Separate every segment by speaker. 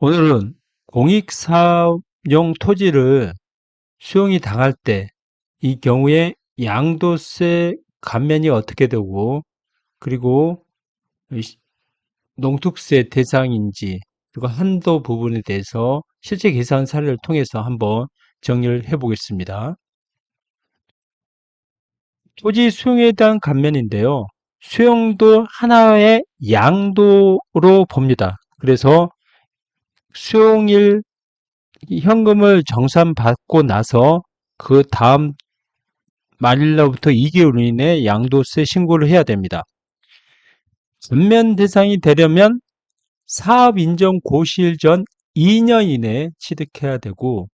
Speaker 1: 오늘은 공익사업용 토지를 수용이 당할 때 이 경우에 양도세 감면이 어떻게 되고, 그리고 농특세 대상인지, 그리고 한도 부분에 대해서 실제 계산 사례를 통해서 한번 정리를 해 보겠습니다. 토지 수용에 대한 감면인데요. 수용도 하나의 양도로 봅니다. 그래서 수용일 현금을 정산받고 나서 그 다음 말일로부터 2개월 이내에 양도세 신고를 해야 됩니다. 전면 대상이 되려면 사업 인정 고시일 전 2년 이내에 취득해야 되고,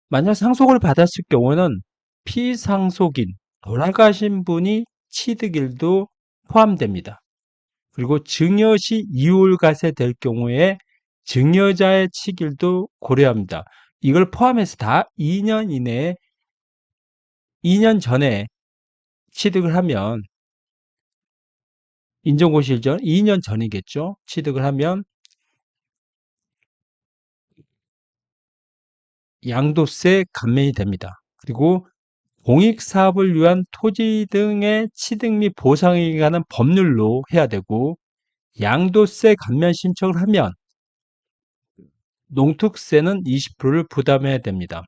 Speaker 1: 만약 상속을 받았을 경우는 피상속인, 돌아가신 분이 취득일도 포함됩니다. 그리고 증여시 이율과세 될 경우에 증여자의 취득일도 고려합니다. 이걸 포함해서 다 2년 이내에 2년 전에 취득을 하면 인정고시일 전 2년 전이겠죠. 취득을 하면 양도세 감면이 됩니다. 그리고 공익사업을 위한 토지 등의 취득 및 보상에 관한 법률로 해야 되고, 양도세 감면 신청을 하면 농특세는 20%를 부담해야 됩니다.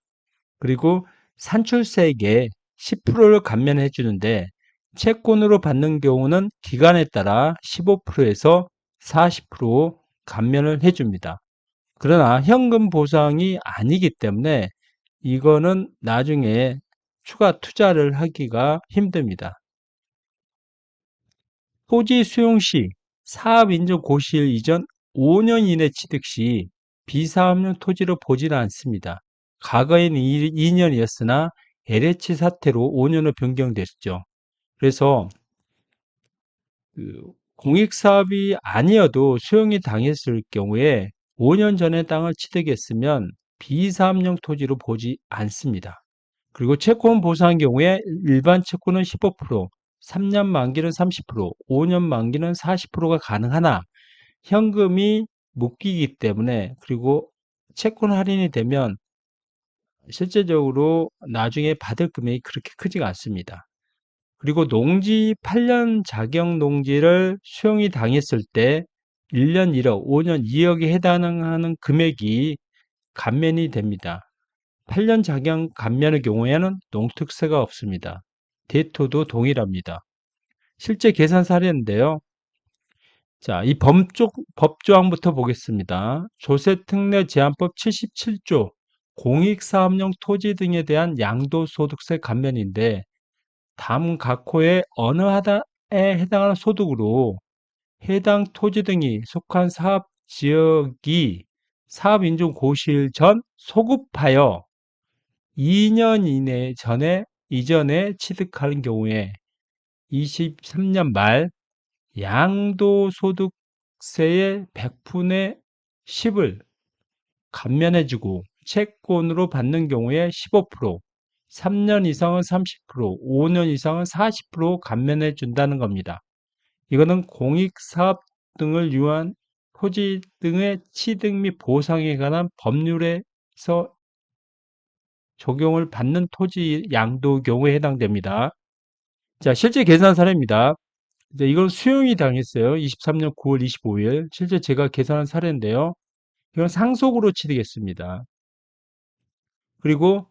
Speaker 1: 그리고 산출세액의 10%를 감면해 주는데, 채권으로 받는 경우는 기간에 따라 15%에서 40% 감면을 해줍니다. 그러나 현금 보상이 아니기 때문에 이거는 나중에 추가 투자를 하기가 힘듭니다. 토지 수용 시 사업 인정 고시일 이전 5년 이내 취득 시 비사업용 토지로 보지는 않습니다. 과거에는 2년이었으나 LH 사태로 5년으로 변경됐죠. 그래서 공익사업이 아니어도 수용이 당했을 경우에 5년 전에 땅을 취득했으면 비사업용 토지로 보지 않습니다. 그리고 채권 보상 경우에 일반 채권은 15%, 3년 만기는 30%, 5년 만기는 40%가 가능하나 현금이 묶이기 때문에, 그리고 채권 할인이 되면 실제적으로 나중에 받을 금액이 그렇게 크지가 않습니다. 그리고 농지 8년 자격 농지를 수용이 당했을 때 1년 1억, 5년 2억에 해당하는 금액이 감면이 됩니다. 8년 자격 감면의 경우에는 농특세가 없습니다. 대토도 동일합니다. 실제 계산 사례인데요. 자, 이 법조항부터 보겠습니다. 조세특례제한법 77조 공익사업용 토지 등에 대한 양도소득세 감면인데, 다음 각 호의 어느 하나에 해당하는 소득으로 해당 토지 등이 속한 사업 지역이 사업 인정 고시일 전 소급하여 2년 이전에 취득하는 경우에 23년 말 양도소득세의 100분의 10을 감면해주고, 채권으로 받는 경우에 15%, 3년 이상은 30%, 5년 이상은 40% 감면해 준다는 겁니다. 이거는 공익사업 등을 위한 토지 등의 취득 및 보상에 관한 법률에서 적용을 받는 토지 양도 경우에 해당됩니다. 자, 실제 계산 사례입니다. 이제 이건 수용이 당했어요. 23년 9월 25일. 실제 제가 계산한 사례인데요. 이건 상속으로 취득했습니다. 그리고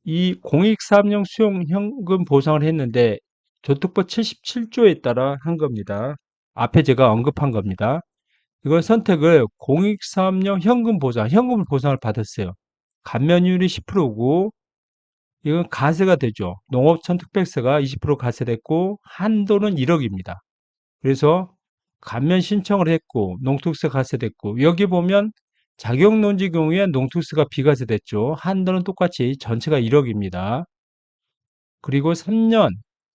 Speaker 1: 이 공익사업용 수용 현금 보상을 했는데 교통법 77조에 따라 한 겁니다. 앞에 제가 언급한 겁니다. 이걸 선택을 공익사업용 현금 보상, 현금을 보상을 받았어요. 감면율이 10%고 이건 가세가 되죠. 농업촌 특별세가 20% 가세됐고 한도는 1억입니다. 그래서 감면 신청을 했고 농특세 가세됐고, 여기 보면 자격농지 경우에 농특세가 비과세됐죠. 한도는 똑같이 전체가 1억입니다. 그리고 3년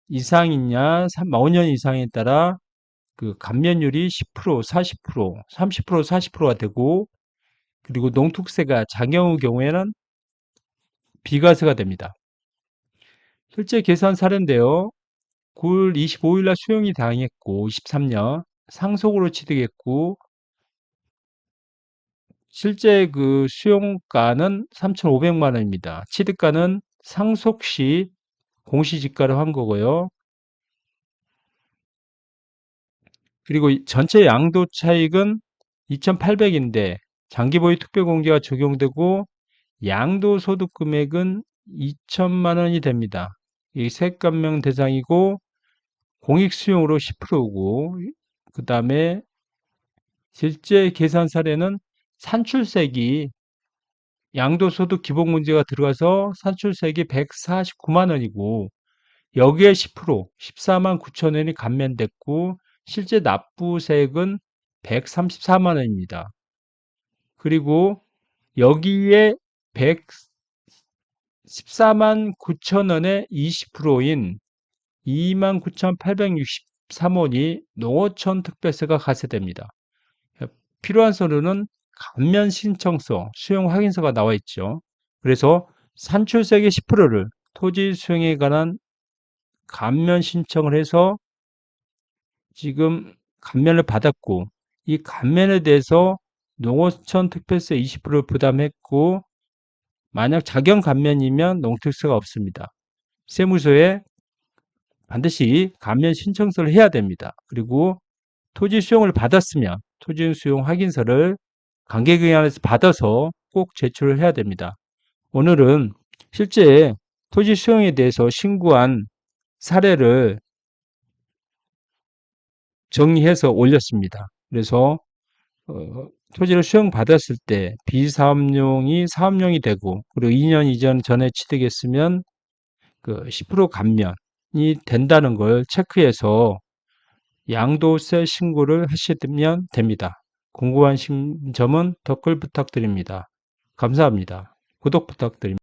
Speaker 1: 이상이냐 5년 이상에 따라 그 감면율이 10%, 40%, 30%, 40%가 되고, 그리고 농특세가 작용의 경우에는 비과세가 됩니다. 실제 계산 사례인데요. 9월 25일 날 수용이 당했고 23년 상속으로 취득했고 실제 그 수용가는 3,500만 원입니다. 취득가는 상속 시 공시지가로 한 거고요. 그리고 전체 양도 차익은 2,800인데 장기보유 특별공제가 적용되고 양도소득 금액은 2천만 원이 됩니다. 이 세감명 대상이고 공익 수용으로 10%고 그 다음에 실제 계산 사례는 산출세기 양도소득 기본 문제가 들어가서 산출세기 149만 원이고 여기에 10% 14만 9천 원이 감면됐고 실제 납부세액은 134만 원입니다. 그리고 여기에 114만 9천 원의 20%인 29,863원이 농어촌 특별세가 가세됩니다. 필요한 서류는 감면 신청서, 수용 확인서가 나와 있죠. 그래서 산출세액의 10%를 토지 수용에 관한 감면 신청을 해서 지금 감면을 받았고 이 감면에 대해서 농어촌 특별세 20%를 부담했고 만약 자경 감면이면 농특세가 없습니다. 세무서에 반드시 감면 신청서를 해야 됩니다. 그리고 토지 수용을 받았으면 토지 수용 확인서를 관계기관에서 받아서 꼭 제출을 해야 됩니다. 오늘은 실제 토지 수용에 대해서 신고한 사례를 정리해서 올렸습니다. 그래서 토지를 수용받았을 때 비사업용이 사업용이 되고 그리고 2년 이전 전에 취득했으면 그 10% 감면이 된다는 걸 체크해서 양도세 신고를 하시면 됩니다. 궁금하신 점은 댓글 부탁드립니다. 감사합니다. 구독 부탁드립니다.